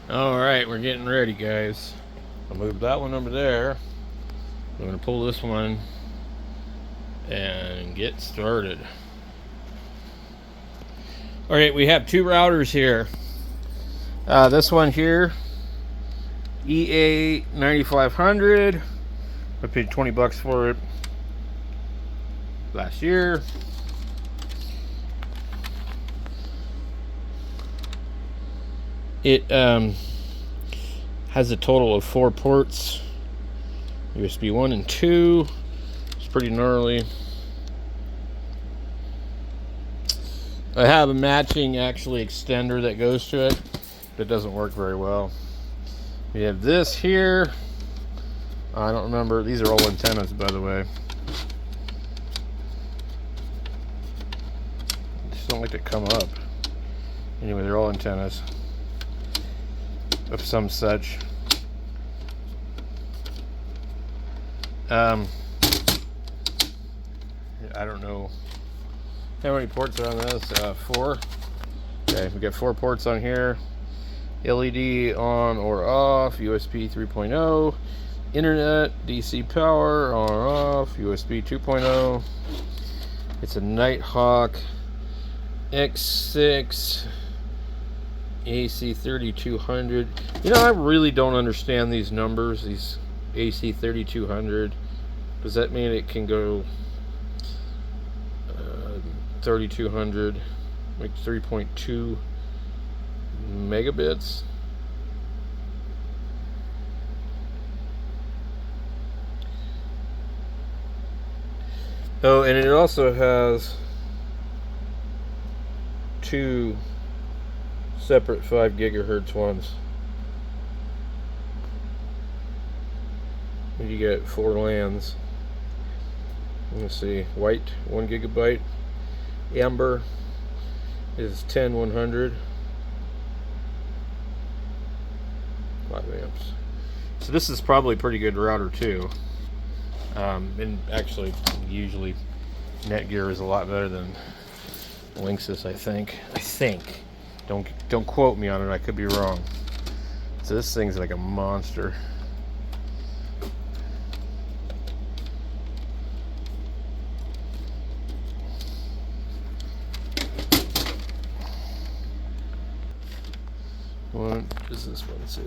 Alright, we're getting ready, guys. I'll move that one over there. I'm going to pull this one and get started. Alright, we have two routers here. This one here, EA 9500. I paid 20 bucks for it last year. It has a total of 4 ports, USB 1 and 2. It's pretty gnarly. I have a matching actually extender that goes to it, but it doesn't work very well. We have this here. I don't remember. These are all antennas, by the way. Just don't like to come up. Anyway, they're all antennas of some such. I don't know how many ports are on this. 4. Okay, we got 4 ports on here. LED on or off, USB 3.0, internet, DC power on or off, USB 2.0. It's a Nighthawk X6 AC 3200. You know, I really don't understand these numbers, these AC 3200. Does that mean it can go 3200, like 3.2 megabits? Oh, and it also has 2 separate 5 gigahertz ones. You get 4 LANs. Let's see, white 1 gigabyte, amber is 10100, 5 amps. So this is probably a pretty good router too. And actually, usually Netgear is a lot better than Linksys, I think. Don't quote me on it. I could be wrong. So this thing's like a monster. What does this one say?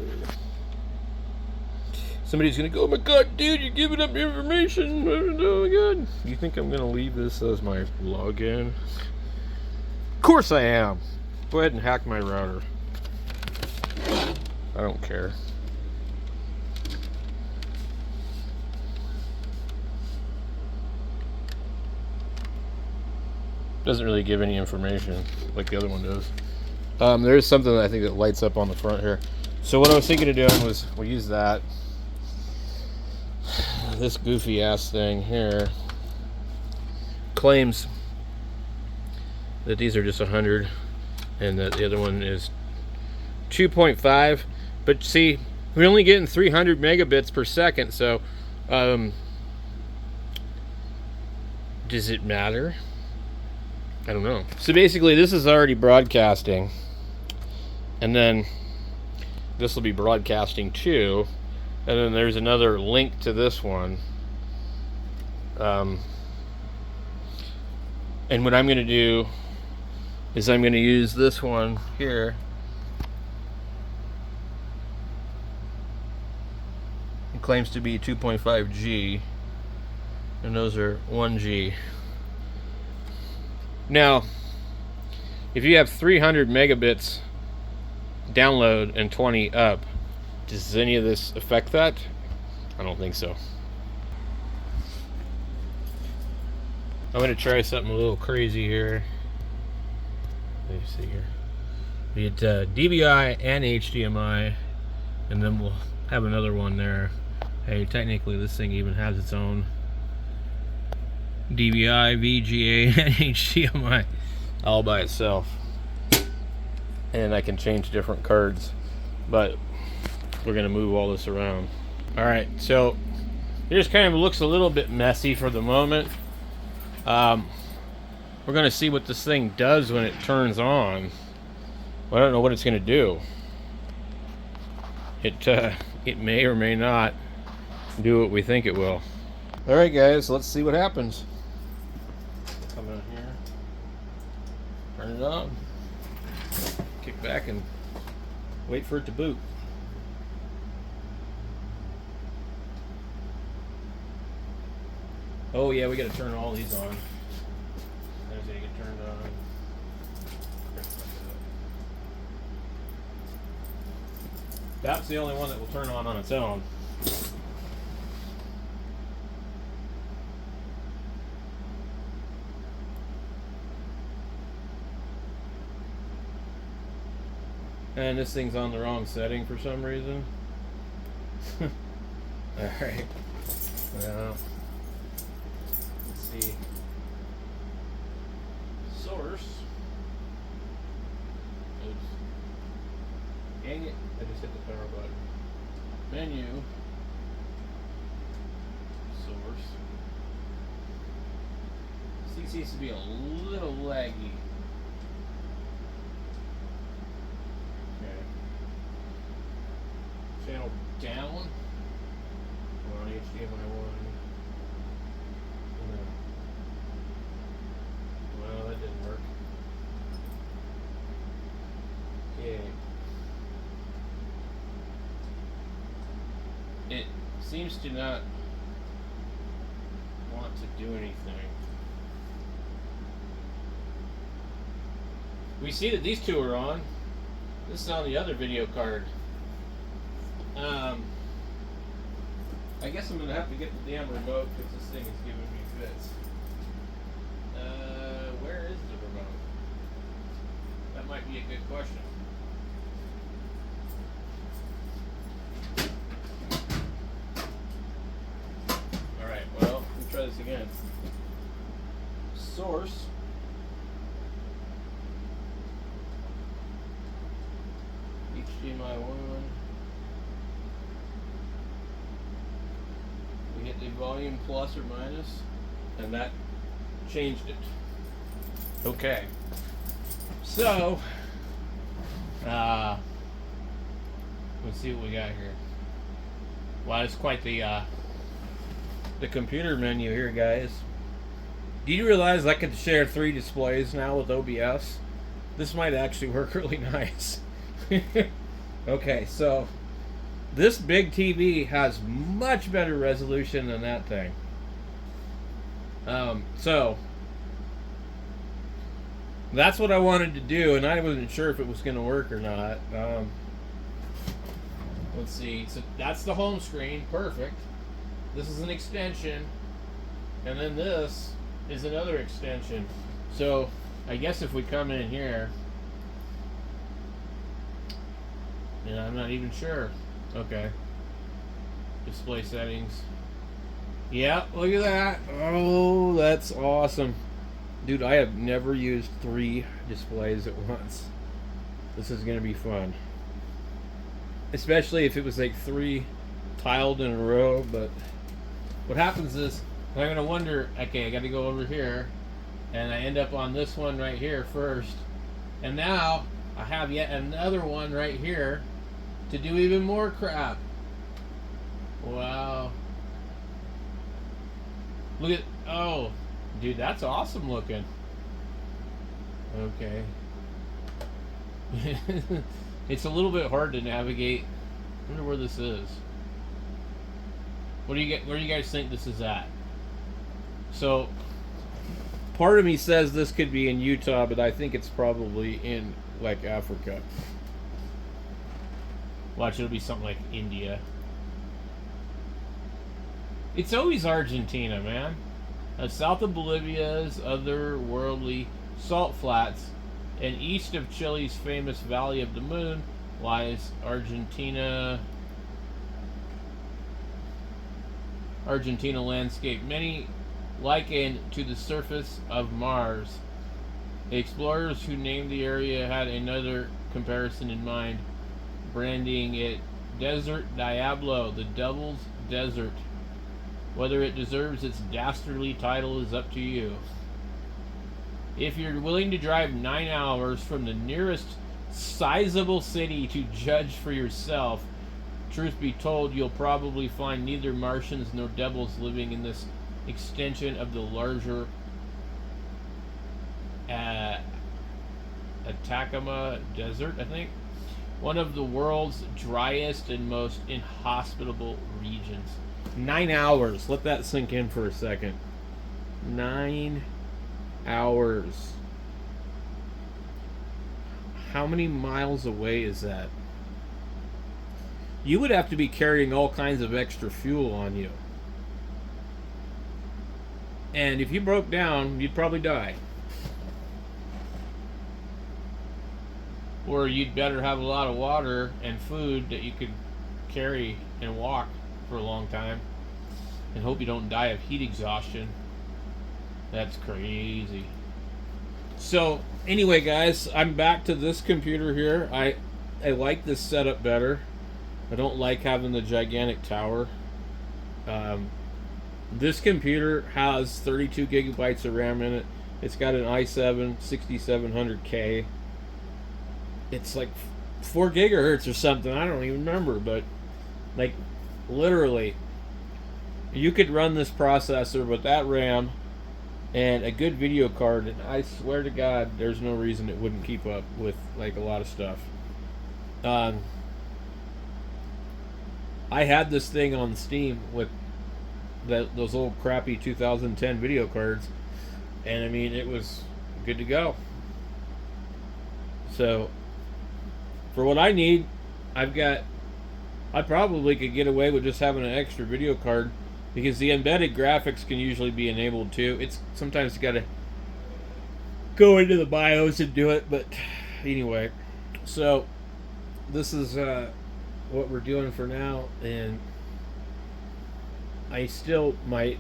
Somebody's gonna go, oh my god, dude, you're giving up information. Oh my god. You think I'm gonna leave this as my login? Of course I am. Go ahead and hack my router. I don't care. Doesn't really give any information like the other one does. There is something that I think that lights up on the front here. So what I was thinking of doing was we'll use that. This goofy ass thing here claims that these are just 100 and that the other one is 2.5, but see, we're only getting 300 megabits per second, so does it matter? I don't know. So basically this is already broadcasting, and then this will be broadcasting too, and then there's another link to this one. And what I'm going to do is I'm going to use this one here. It claims to be 2.5G, and those are 1G. Now, if you have 300 megabits download and 20 up, does any of this affect that? I don't think so. I'm going to try something a little crazy here. Let me see here. We get DVI and HDMI, and then we'll have another one there. Hey, technically this thing even has its own DVI, VGA, and HDMI all by itself. And I can change different cards, but we're going to move all this around. Alright, so it just kind of looks a little bit messy for the moment. We're going to see what this thing does when it turns on. Well, I don't know what it's going to do. it may or may not do what we think it will. All right, guys, let's see what happens. Come in here, turn it on, kick back, and wait for it to boot. Oh yeah, we got to turn all these on. As they get turned on. That's the only one that will turn on its own. And this thing's on the wrong setting for some reason. Alright. Well, let's see. Source. Oops. Dang it. I just hit the power button. Menu. Source. This seems to be a little laggy. Channel down. We're on HDMI 1. No. Well, that didn't work. Okay. It seems to not want to do anything. We see that these two are on. This is on the other video card. I guess I'm going to have to get the damn remote because this thing is giving me fits. Where is the remote? That might be a good question. Alright, well, let me try this again. Source. HDMI 1. We hit the volume plus or minus, and that changed it. Okay. So, let's see what we got here. Wow, it's quite the computer menu here, guys. Do you realize I could share 3 displays now with OBS? This might actually work really nice. Okay, so this big TV has much better resolution than that thing. So that's what I wanted to do, and I wasn't sure if it was going to work or not. Let's see. So that's the home screen. Perfect. This is an extension, and then this is another extension. So I guess if we come in here, and I'm not even sure. Okay. Display settings. Yeah, look at that. Oh, that's awesome. Dude, I have never used 3 displays at once. This is going to be fun. Especially if it was like 3 tiled in a row. But what happens is, I'm going to wonder, okay, I got to go over here. And I end up on this one right here first. And now I have yet another one right here to do even more crap. Wow. Look at, oh, dude, that's awesome looking. Okay. It's a little bit hard to navigate. I wonder where this is. Where do you guys think this is at? So, part of me says this could be in Utah, but I think it's probably in, like, Africa. Watch, it'll be something like India. It's always Argentina, man. South of Bolivia's otherworldly salt flats and east of Chile's famous Valley of the Moon lies Argentina landscape, many likened to the surface of Mars. The explorers who named the area had another comparison in mind, branding it Desert Diablo, the Devil's Desert. Whether it deserves its dastardly title is up to you. If you're willing to drive 9 hours from the nearest sizable city to judge for yourself, Truth be told, you'll probably find neither Martians nor devils living in this extension of the larger Atacama Desert, I think. One of the world's driest and most inhospitable regions. 9 hours. Let that sink in for a second. 9 hours. How many miles away is that? You would have to be carrying all kinds of extra fuel on you. And if you broke down, you'd probably die. Or you'd better have a lot of water and food that you could carry and walk for a long time. And hope you don't die of heat exhaustion. That's crazy. So, anyway, guys, I'm back to this computer here. I like this setup better. I don't like having the gigantic tower. This computer has 32 gigabytes of RAM in it. It's got an i7 6700K. It's like 4 gigahertz or something. I don't even remember, but like literally, you could run this processor with that RAM and a good video card, and I swear to God, there's no reason it wouldn't keep up with like a lot of stuff. I had this thing on Steam with those old crappy 2010 video cards, and I mean, it was good to go. So, for what I need, I probably could get away with just having an extra video card, because the embedded graphics can usually be enabled too. It's sometimes you gotta go into the BIOS and do it, but anyway. So, this is what we're doing for now, and I still might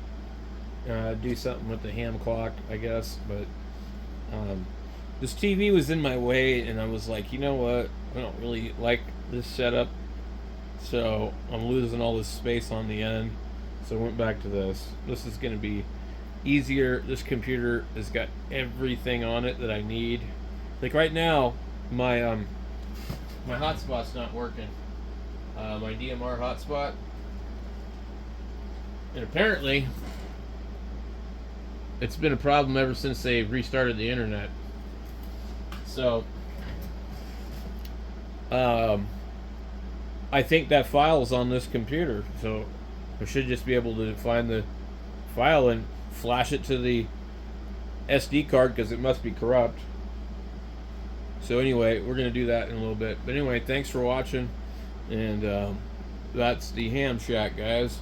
do something with the ham clock, I guess, but this TV was in my way, and I was like, you know what, I don't really like this setup, so I'm losing all this space on the end, so I went back to this. This is going to be easier. This computer has got everything on it that I need. Like right now, my hotspot's not working. My DMR hotspot. And apparently, it's been a problem ever since they restarted the internet. So, I think that file's on this computer. So, I should just be able to find the file and flash it to the SD card, because it must be corrupt. So anyway, we're going to do that in a little bit. But anyway, thanks for watching. And that's the Ham Shack, guys.